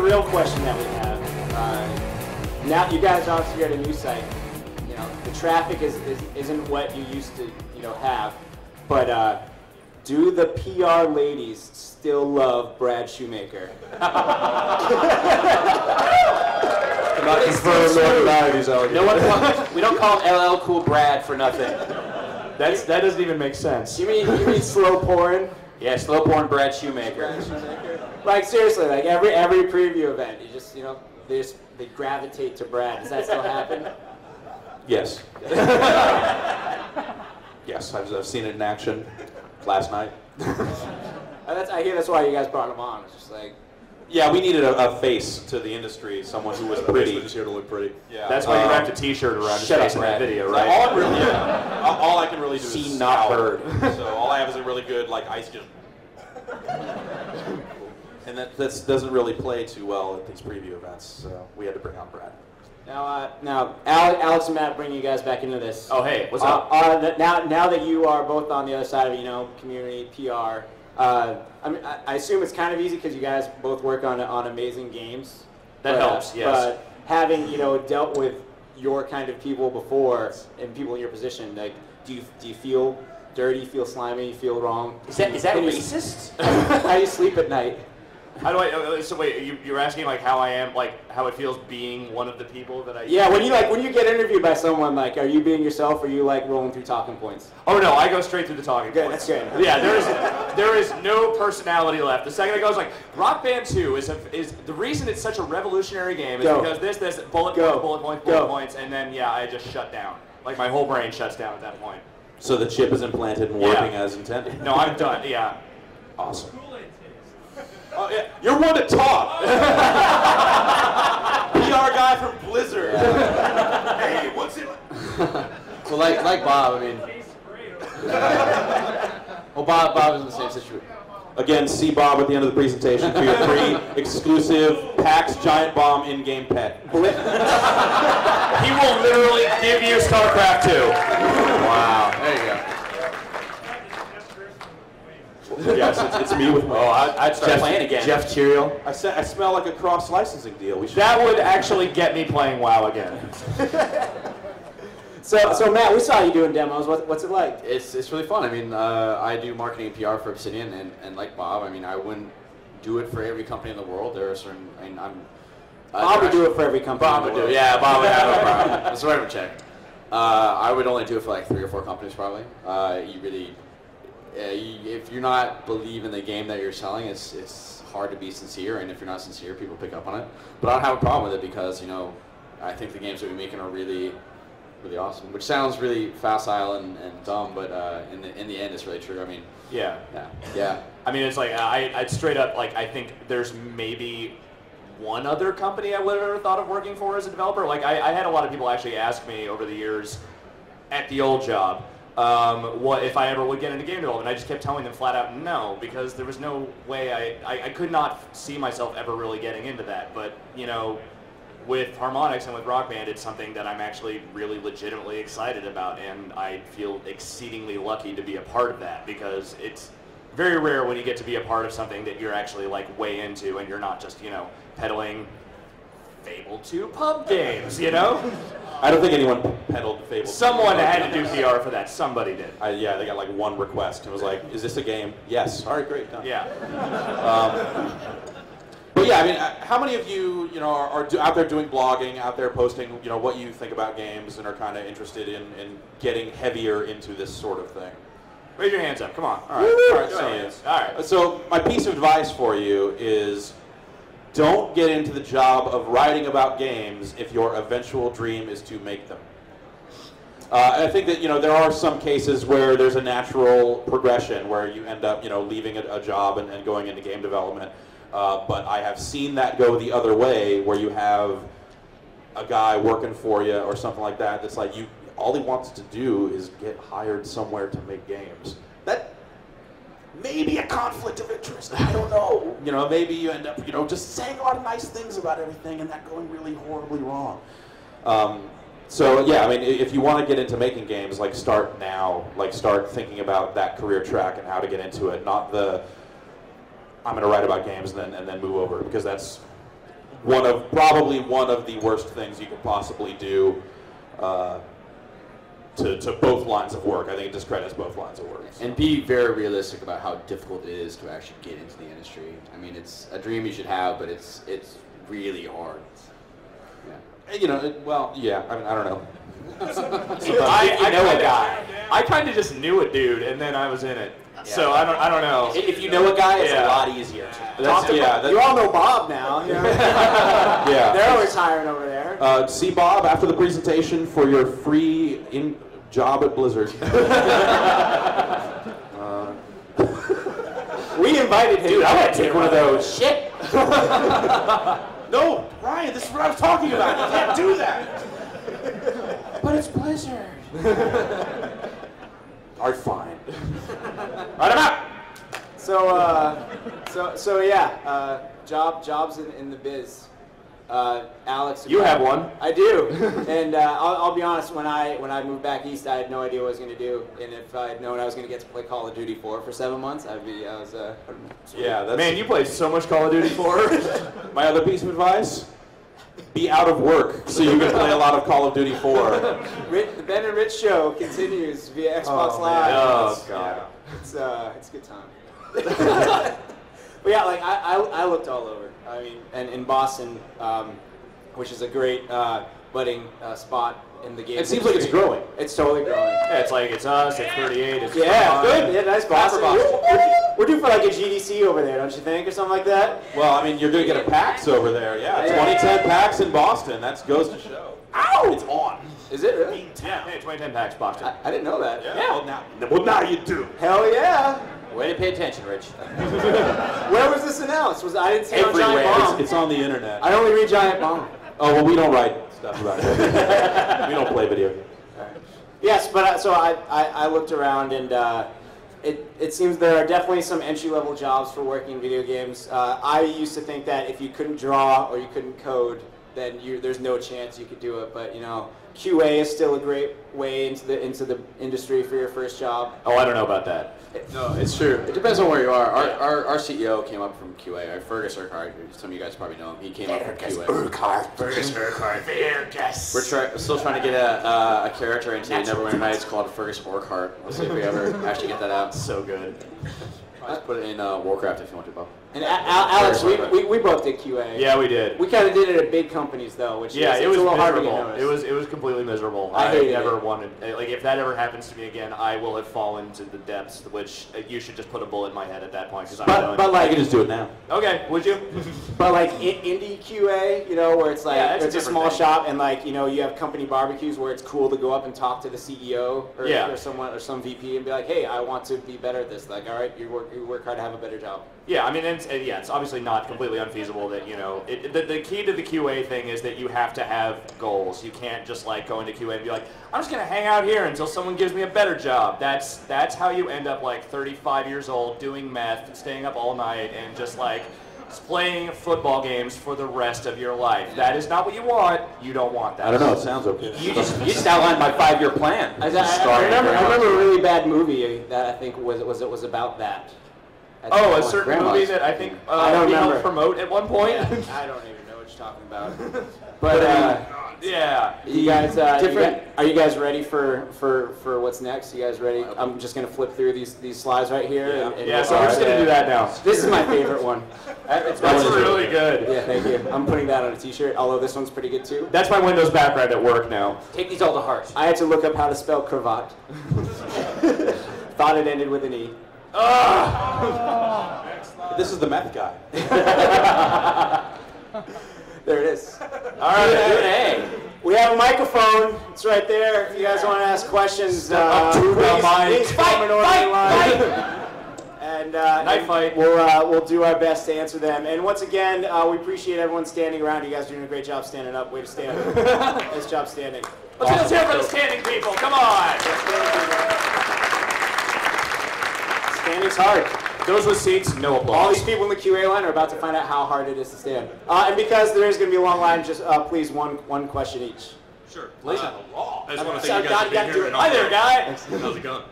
real question that we have. Now you guys obviously are at a new site. You know, the traffic isn't what you used to have, but do the PR ladies still love Brad Shoemaker? Not confirmed nor denied these allegations. We don't call him LL Cool Brad for nothing. That doesn't even make sense. You mean slow porn? Yeah, slow porn Brad Shoemaker. Like seriously, like every preview event, you just they gravitate to Brad. Does that still happen? Yes. Yes, I've seen it in action last night. I hear that's why you guys brought him on. It's just like. Yeah, we needed a face to the industry, someone who was pretty. We're just here to look pretty. Yeah. That's why you wrapped a T-shirt around his face in that video, right? All I can really do is seen, not heard. So all I have is a really good ice just. And that doesn't really play too well at these preview events, so we had to bring on Brad. Now, Alex and Matt, bring you guys back into this. Oh, hey, what's up? Now that you are both on the other side of community PR, I assume it's kind of easy because you guys both work on amazing games. That helps, yes. But having dealt with your kind of people before and people in your position, like, do you feel dirty? Feel slimy? Feel wrong? Is that racist? How do you sleep at night? How do I? So wait, you're asking like how I am, like how it feels being one of the people that I. Yeah, when you get interviewed by someone, like, are you being yourself, or are you like rolling through talking points? Oh no, I go straight through the talking points. That's good. Yeah, there is no personality left. The second I go, it's like Rock Band 2 is the reason it's such a revolutionary game is because this bullet points, and then I just shut down. Like my whole brain shuts down at that point. So the chip is implanted and working as intended. No, I'm done. Yeah. Awesome. Oh, yeah. You're one to talk. PR guy from Blizzard. Hey, what's it like? Well, like Bob, I mean. Well, Bob is in the same situation. Again, see Bob at the end of the presentation for your free exclusive PAX Giant Bomb in-game pet. He will literally give you StarCraft 2. Wow. There you go. Yes, it's me with my. Oh, I'd start playing again. Jeff Cheerill. I smell like a cross-licensing deal. That would actually get me playing WoW again. So Matt, we saw you doing demos. What's it like? It's really fun. I mean, I do marketing and PR for Obsidian, and like Bob, I mean, I wouldn't do it for every company in the world. There are certain. I mean, Bob would do it for every company. Bob would do it. Yeah, Bob would have no problem. That's right, I'm check. I would only do it for like 3 or 4 companies probably. You really. If you're not believe in the game that you're selling, it's hard to be sincere, and if you're not sincere, people pick up on it. But I don't have a problem with it because I think the games that we're making are really, really awesome. Which sounds really facile and dumb, but in the end, it's really true. I mean, yeah. I mean, it's like I'd straight up like I think there's maybe one other company I would have ever thought of working for as a developer. Like I had a lot of people actually ask me over the years at the old job. What if I ever would get into game development? I just kept telling them flat out no, because there was no way I could not see myself ever really getting into that. But with Harmonix and with Rock Band, it's something that I'm actually really legitimately excited about, and I feel exceedingly lucky to be a part of that, because it's very rare when you get to be a part of something that you're actually like way into, and you're not just peddling Fable 2 pub games, I don't think anyone peddled Fable 2. Someone had to do PR for that. Somebody did. Yeah, they got like one request. It was like, is this a game? Yes. All right, great. Done. Yeah. But yeah, I mean, how many of you, are out there doing blogging, out there posting, what you think about games and are kind of interested in getting heavier into this sort of thing? Raise your hands up. Come on. All right. All right. So my piece of advice for you is, don't get into the job of writing about games if your eventual dream is to make them. I think that there are some cases where there's a natural progression where you end up leaving a job and going into game development. But I have seen that go the other way, where you have a guy working for you or something like that. That's like all he wants to do is get hired somewhere to make games. That maybe a conflict of interest. I don't know. Maybe you end up, just saying a lot of nice things about everything and that going really horribly wrong. So yeah, I mean, if you want to get into making games, like start now. Like start thinking about that career track and how to get into it. Not the I'm going to write about games and then move over, because that's probably one of the worst things you could possibly do to both lines of work. I think it discredits both lines of work. And be very realistic about how difficult it is to actually get into the industry. I mean, it's a dream you should have, but it's really hard. Yeah. You know, yeah. I mean, I don't know. I know a guy. I kind of just knew a dude, and then I was in it. Yeah. So I don't know. If you know a guy, it's a lot easier. You all know Bob now. You know? Yeah. They're always hiring over there. See Bob after the presentation for your free job at Blizzard. We invited him. Dude, I want to take one of those. Shit. No, Ryan, this is what I was talking about. You can't do that. But it's Blizzard. All right, fine. Right, I'm out. So yeah, jobs in the biz. Alex, You have one. I do, and I'll be honest. When I moved back east, I had no idea what I was going to do, and if I had known I was going to get to play Call of Duty 4 for 7 months, Yeah, that's Man, you play so much Call of Duty 4. my other piece of advice. Be out of work so you can play a lot of Call of Duty 4. The Ben and Rich show continues via Xbox Oh, Live. Oh, God. It's a good time. But yeah, like I looked all over. I mean, and in Boston, which is a great budding spot in the game. It seems like it's growing. It's totally growing. Yeah, it's like, it's us, it's 38, it's Yeah, fun. good. Yeah, nice Boston. We're due for like a GDC over there, don't you think, or something like that? Well, I mean, you're going to get a PAX over there. Yeah, Yeah. 2010 PAX in Boston. That goes to show. Ow! It's on. Is it really? Yeah, hey, 2010 PAX Boston. I didn't know that. Yeah. Well, now you do. Hell yeah. Way to pay attention, Rich. Where was this announced? I didn't see it on Giant Everywhere. Bomb. It's on the internet. I only read Giant Bomb. Oh, well, we don't write stuff about it. We don't play video games. Yes, but so I looked around and it seems there are definitely some entry-level jobs for working in video games. I used to think that if you couldn't draw or you couldn't code, then there's no chance you could do it. But you know, QA is still a great way into the industry for your first job. Oh, I don't know about that. No, it's true. It depends on where you are. Our CEO came up from QA. Fergus Urquhart, some of you guys probably know him. He came up from QA. Fergus Urquhart. We're still trying to get a character into Neverwinter Nights called Fergus Urquhart. We'll see if we ever actually get that out. So good. Let's put it in Warcraft if you want to, Bob. And Alex, we both did QA. Yeah, we did. We kind of did it at big companies though, which Yeah, is, it it's was a little hard to get miserable. noticed. It was completely miserable. I hated never it. wanted, like, if that ever happens to me again, I will have fallen to the depths. Which you should just put a bullet in my head at that point because I'm done. But I like, can just do it now. Okay, would you? but like indie QA, you know, where it's like Yeah, that's it's a a different small thing. shop, and like you know, you have company barbecues where it's cool to go up and talk to the CEO or someone or some VP and be like, hey, I want to be better at this. Like, all right, you work hard to have a better job. Yeah, I mean, it's obviously not completely unfeasible that, you know, the key to the QA thing is that you have to have goals. You can't just like go into QA and be like, I'm just gonna hang out here until someone gives me a better job. That's how you end up like 35 years old doing meth, staying up all night, and just like playing football games for the rest of your life. That is not what you want. You don't want that. I don't know. It sounds okay. You just outlined my 5-year plan. I remember a really bad movie that I think was about that. Oh, a certain Grandma's. movie that I think I don't we remember. helped promote at one point. I don't even know what you're talking about. But Yeah. you guys, are you guys ready for what's next? You guys ready? I'm just gonna flip through these slides right here. And Yeah, so we're just gonna do that now. This is my favorite one. That's really good. Yeah, thank you. I'm putting that on a T-shirt. Although this one's pretty good too. That's my Windows background at work now. Take these all to heart. I had to look up how to spell cravat. Thought it ended with an E. This is the meth guy. There it is. All right. Hey. We have a microphone. It's right there. If you guys want to ask questions, please comment on the line. And Knife fight. We'll do our best to answer them. And once again, we appreciate everyone standing around. You guys are doing a great job standing up. Way to stand. Nice job standing. Let's hear for the standing people. Come on. Standing's hard. Those with seats, no applause. All these people in the QA line are about to find out how hard it is to stand. And because there is going to be a long line, just please one question each. Sure. Please. I just want to thank you guys for being here. And Hi there, guy. How's it going?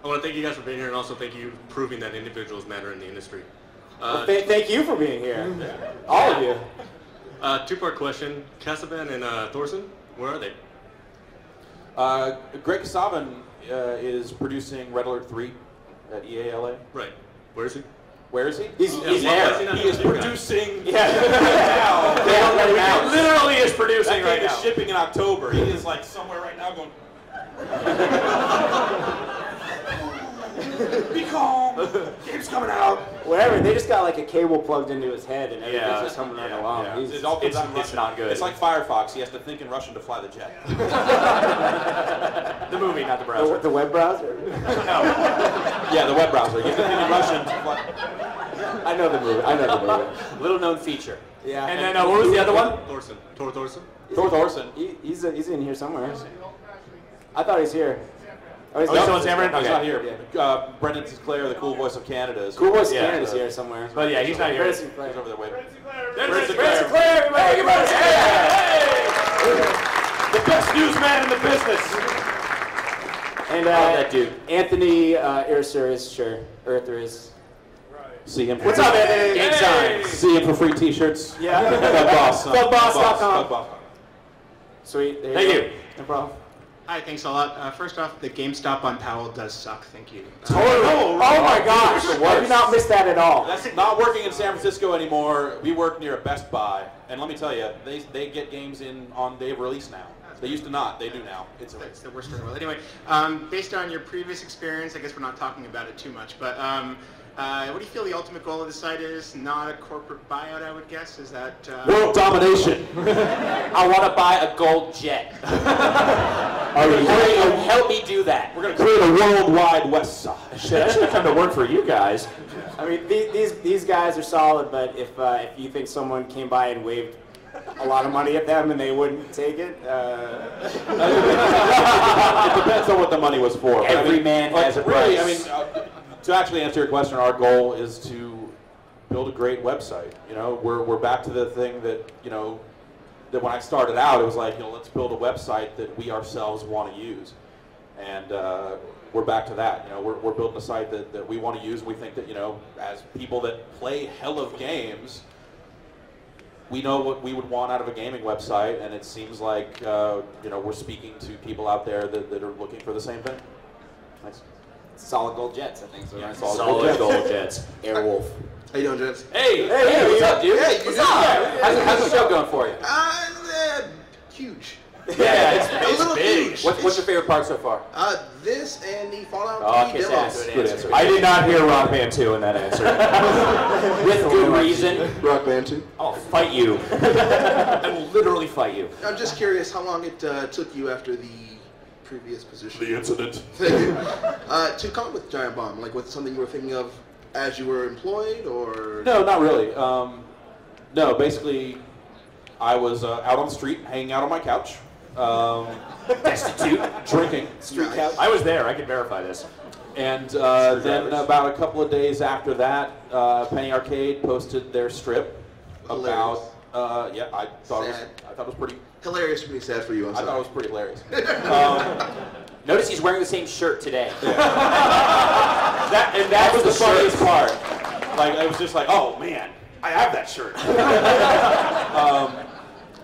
I want to thank you guys for being here and also thank you for proving that individuals matter in the industry. Thank you for being here. All of you. Two-part question. Casavan and Thorson, where are they? Greg Kasavin is producing Red Alert 3 at EALA. Right. Where is he? Where is he? He's why is there. he not He is here, guys? producing Yeah. now. They don't let him out. Literally is That producing game right is now. shipping in October. He is like somewhere right now going. Be calm. Game's coming out. Whatever. They just got like a cable plugged into his head, and everything's Yeah. just coming right Yeah, along. yeah. He's- It all comes out in it's Russian. not good. It's like Firefox. He has to think in Russian to fly the jet. The movie, not the browser. the web browser. Yeah, the web browser. You have to think in Russian to fly. I know the movie. I know the movie. Little known feature. Yeah. And then what was the other one? Thorson. Tor Thorson? Thor Thorson. He's in here somewhere. I thought he's here. Oh, he's Oh, not. so it's Cameron? He's Okay. not here. Brendan Sinclair, the cool voice of Canada, is Cool Voice Yeah. Canada's here somewhere. But yeah, he's not here. Brendan Sinclair. He's over there waiting. Brent Sinclair. Sinclair, everybody, give it up. The best newsman in the business. And that dude. Anthony Urser is sure. Earther is. See him. What's up, Anthony? Gang signs. See him for free T-shirts. Yeah. Thugboss. Thugboss.com. Thugboss. Sweet. There Thank go. you. No problem. Hi, thanks a lot. First off, the GameStop on Powell does suck. Thank you. Oh my gosh. I did not miss that at all. That's not working in San Francisco anymore. We work near a Best Buy, and let me tell you, they get games in on day of release now. They used to not. They do now. It's That's the worst in the world. Anyway, based on your previous experience, I guess we're not talking about it too much, but what do you feel the ultimate goal of the site is? Not a corporate buyout, I would guess. Is that world domination. I want to buy a gold jet. Help me do that. We're gonna create a worldwide West Side. Shit, I should have come to work for you guys. I mean, these guys are solid, but if you think someone came by and waved a lot of money at them and they wouldn't take it, It depends on what the money was for. But Every man has a really, price. To actually answer your question, our goal is to build a great website. You know, we're back to the thing that that when I started out, it was like, let's build a website that we ourselves want to use, and we're back to that. We're building a site that we want to use. We think that as people that play hell of games, we know what we would want out of a gaming website, and it seems like we're speaking to people out there that are looking for the same thing. Thanks. solid gold jets, I think. So Yeah, nice. Solid gold jets. Airwolf. How you doing, gents? Hey, Hey, What's up, dude? Hey, What's up? How's the show going for you? Huge. yeah, A little it's big. huge. What's your favorite part so far? This and the Fallout Oh, 3 kiss demo. ass. Good answer. I did not hear Rock Band 2 in that answer. With good reason. Rock Band 2. I'll fight you. I will literally fight you. I'm just curious how long it took you after the previous position The incident. to come up with Giant Bomb. Like, was it something you were thinking of as you were employed, or? No, not really. No, basically, I was out on the street, hanging out on my couch, Destitute. drinking. Street Nice. couch. I was there. I can verify this. And then about a couple of days after that, Penny Arcade posted their strip Hilarious. about. Yeah, I thought Sad. it was pretty. Hilarious, pretty sad for you. I'm I thought it sorry. was pretty hilarious. Notice he's wearing the same shirt today. That was the funniest part. Like, it was just like, oh man, I have that shirt.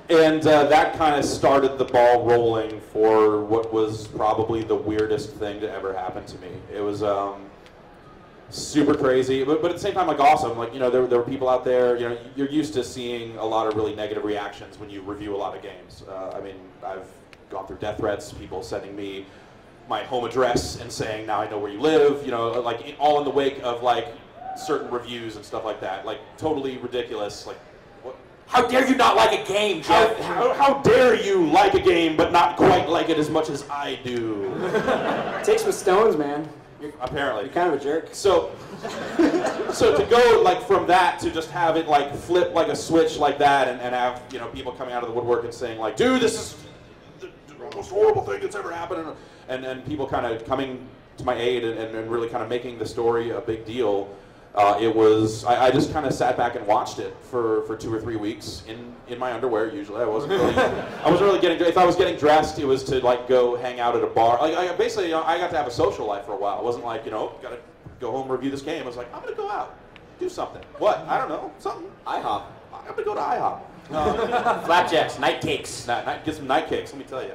And that kind of started the ball rolling for what was probably the weirdest thing to ever happen to me. It was super crazy, but at the same time, like, awesome. Like, there were people out there. You're used to seeing a lot of really negative reactions when you review a lot of games. I mean, I've gone through death threats, people sending me my home address and saying, now I know where you live, like, all in the wake of, like, certain reviews and stuff like that. Like, totally ridiculous. Like, what? How dare you not like a game, Jeff? How dare you like a game but not quite like it as much as I do? Take some stones, man. Apparently. You're kind of a jerk. So to go like from that to just have it like flip like a switch like that and have people coming out of the woodwork and saying like, dude, this is the most horrible thing that's ever happened, and people kind of coming to my aid and really kind of making the story a big deal. It was I just kind of sat back and watched it for 2 or 3 weeks in my underwear. Usually I wasn't really getting, if I was getting dressed, it was to like go hang out at a bar. Like I basically I got to have a social life for a while. It wasn't like gotta go home and review this game. I was like, I'm gonna go out, do something. What? I don't know, something. IHOP. I'm gonna go to IHOP. Flapjacks, night cakes. Get some night cakes, let me tell you.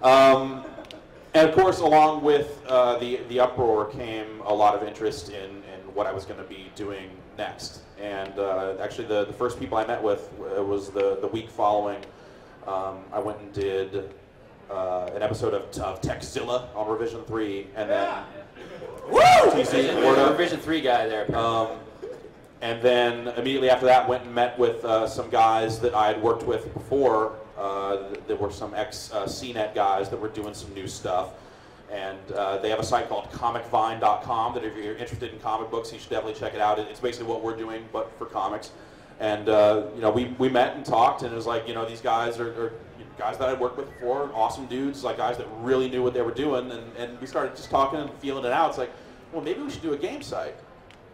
And of course, along with the uproar came a lot of interest in what I was going to be doing next. And actually, the first people I met with was the week following. I went and did an episode of Techzilla on Revision 3, and then Revision 3 guy there. and then immediately after that, went and met with some guys that I had worked with before. There were some ex-CNET guys that were doing some new stuff. And they have a site called comicvine.com that if you're interested in comic books, you should definitely check it out. It's basically what we're doing, but for comics. And we met and talked, and it was like, these guys are guys that I'd worked with before, awesome dudes, like guys that really knew what they were doing. And we started just talking and feeling it out. It's like, well, maybe we should do a game site.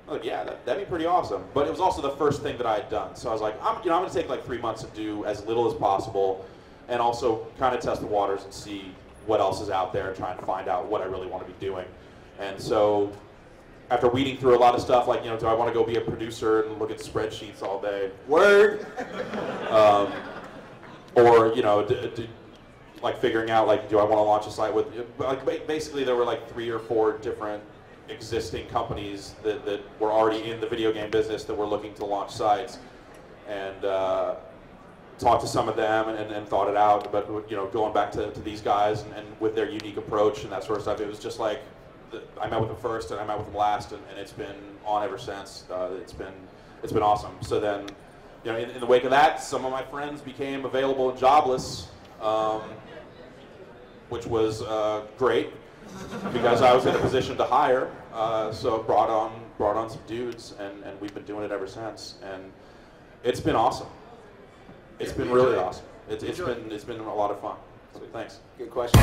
I'm like, yeah, that'd be pretty awesome. But it was also the first thing that I had done. So I was like, I'm going to take like 3 months to do as little as possible, and also kind of test the waters and see what else is out there and trying to find out what I really want to be doing. And so after weeding through a lot of stuff, like, do I want to go be a producer and look at spreadsheets all day? Word! Or, like figuring out, like, do I want to launch a site with, like, basically there were like 3 or 4 different existing companies that were already in the video game business that were looking to launch sites. And talked to some of them and thought it out, but going back to these guys and with their unique approach and that sort of stuff, it was just like I met with them first and I met with them last, and it's been on ever since. It's been awesome. So then, in the wake of that, some of my friends became available and jobless, which was great because I was in a position to hire. So brought on some dudes, and we've been doing it ever since, and it's been awesome. It's been really awesome. It's been a lot of fun. So thanks. Good question.